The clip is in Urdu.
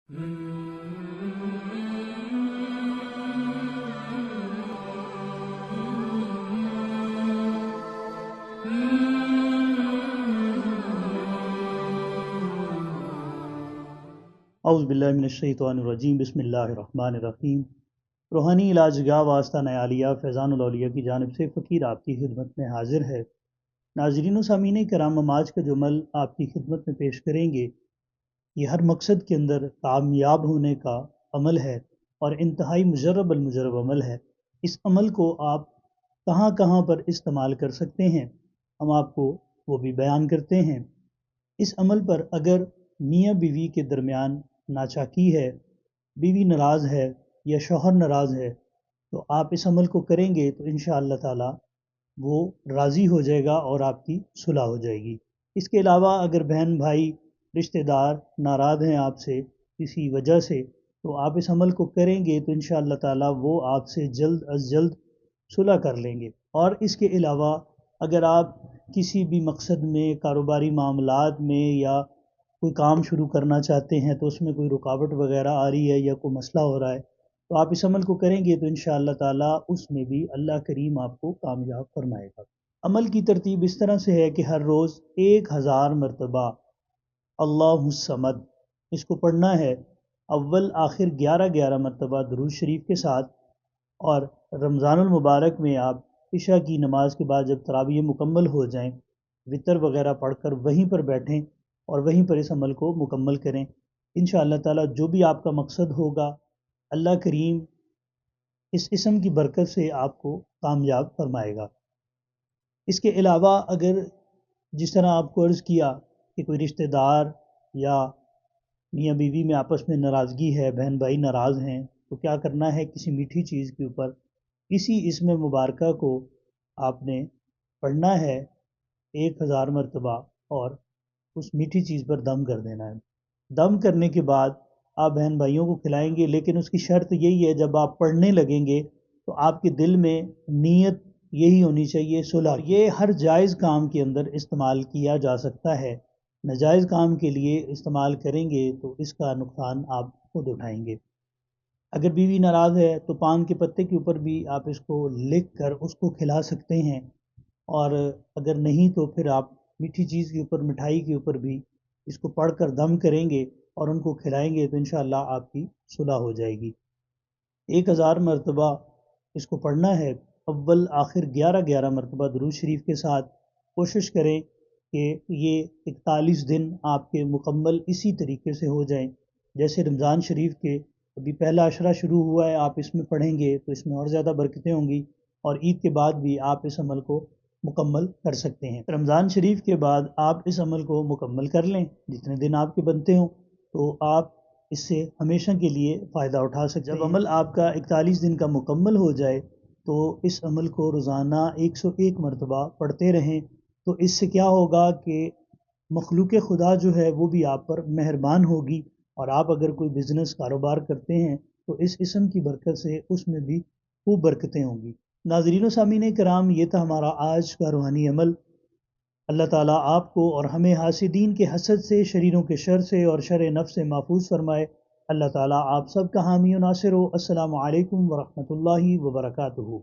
اعوذ باللہ من الشیطان الرجیم، بسم اللہ الرحمن الرحیم۔ روحانی علاج گاہ واسطہ نیالیہ فیضان الاولیاء کی جانب سے فقیر آپ کی خدمت میں حاضر ہے۔ ناظرین و سامعین کرام، ہم آج کا جو عمل آپ کی خدمت میں پیش کریں گے، یہ ہر مقصد کے اندر کامیاب ہونے کا عمل ہے اور انتہائی مجرب المجرب عمل ہے۔ اس عمل کو آپ کہاں کہاں پر استعمال کر سکتے ہیں، ہم آپ کو وہ بھی بیان کرتے ہیں۔ اس عمل پر اگر میاں بیوی کے درمیان ناچاکی ہے، بیوی ناراض ہے یا شوہر ناراض ہے، تو آپ اس عمل کو کریں گے تو انشاءاللہ تعالی وہ راضی ہو جائے گا اور آپ کی صلح ہو جائے گی۔ اس کے علاوہ اگر بہن بھائی رشتہ دار ناراض ہیں آپ سے کسی وجہ سے، تو آپ اس عمل کو کریں گے تو انشاءاللہ تعالی وہ آپ سے جلد از جلد صلح کر لیں گے۔ اور اس کے علاوہ اگر آپ کسی بھی مقصد میں، کاروباری معاملات میں یا کوئی کام شروع کرنا چاہتے ہیں تو اس میں کوئی رکاوٹ وغیرہ آ رہی ہے یا کوئی مسئلہ ہو رہا ہے، تو آپ اس عمل کو کریں گے تو انشاءاللہ تعالی اس میں بھی اللہ کریم آپ کو کامیاب فرمائے گا۔ عمل کی ترتیب اس طرح سے ہے کہ ہر روز 1000 مرتبہ اللہ الصمد اس کو پڑھنا ہے، اول آخر 11 مرتبہ درود شریف کے ساتھ۔ اور رمضان المبارک میں آپ عشاء کی نماز کے بعد جب تراویح مکمل ہو جائیں، وطر وغیرہ پڑھ کر وہیں پر بیٹھیں اور وہیں پر اس عمل کو مکمل کریں۔ انشاءاللہ تعالی جو بھی آپ کا مقصد ہوگا، اللہ کریم اس اسم کی برکت سے آپ کو کامیاب فرمائے گا۔ اس کے علاوہ اگر جس طرح آپ کو عرض کیا کہ کوئی رشتہ دار یا میاں بیوی میں آپس میں ناراضگی ہے، بہن بھائی ناراض ہیں، تو کیا کرنا ہے، کسی میٹھی چیز کے اوپر اسی اسم مبارکہ کو آپ نے پڑھنا ہے 1000 مرتبہ اور اس میٹھی چیز پر دم کر دینا ہے۔ دم کرنے کے بعد آپ بہن بھائیوں کو کھلائیں گے، لیکن اس کی شرط یہی ہے جب آپ پڑھنے لگیں گے تو آپ کے دل میں نیت یہی ہونی چاہیے صلح۔ یہ ہر جائز کام کے اندر استعمال کیا جا سکتا ہے، ناجائز کام کے لیے استعمال کریں گے تو اس کا نقصان آپ خود اٹھائیں گے۔ اگر بیوی ناراض ہے تو پان کے پتے کے اوپر بھی آپ اس کو لکھ کر اس کو کھلا سکتے ہیں، اور اگر نہیں تو پھر آپ میٹھی چیز کے اوپر، مٹھائی کے اوپر بھی اس کو پڑھ کر دم کریں گے اور ان کو کھلائیں گے تو انشاءاللہ آپ کی صلح ہو جائے گی۔ 1000 مرتبہ اس کو پڑھنا ہے، اول آخر 11 مرتبہ درود شریف کے ساتھ۔ کوشش کریں کہ یہ 41 دن آپ کے مکمل اسی طریقے سے ہو جائیں۔ جیسے رمضان شریف کے ابھی پہلا عشرہ شروع ہوا ہے، آپ اس میں پڑھیں گے تو اس میں اور زیادہ برکتیں ہوں گی، اور عید کے بعد بھی آپ اس عمل کو مکمل کر سکتے ہیں۔ رمضان شریف کے بعد آپ اس عمل کو مکمل کر لیں، جتنے دن آپ کے بنتے ہوں، تو آپ اس سے ہمیشہ کے لیے فائدہ اٹھا سکتے ہیں۔ جب عمل آپ کا 41 دن کا مکمل ہو جائے تو اس عمل کو روزانہ 101 مرتبہ پڑھتے رہیں، تو اس سے کیا ہوگا کہ مخلوق خدا جو ہے وہ بھی آپ پر مہربان ہوگی، اور آپ اگر کوئی بزنس کاروبار کرتے ہیں تو اس اسم کی برکت سے اس میں بھی خوب برکتیں ہوں گی۔ ناظرین و سامعین کرام، یہ تھا ہمارا آج کا روحانی عمل۔ اللہ تعالیٰ آپ کو اور ہمیں حاسدین کے حسد سے، شریروں کے شر سے اور شر نفس سے محفوظ فرمائے۔ اللہ تعالیٰ آپ سب کا حامی و ناصر ہو۔ السلام علیکم ورحمۃ اللہ وبرکاتہ۔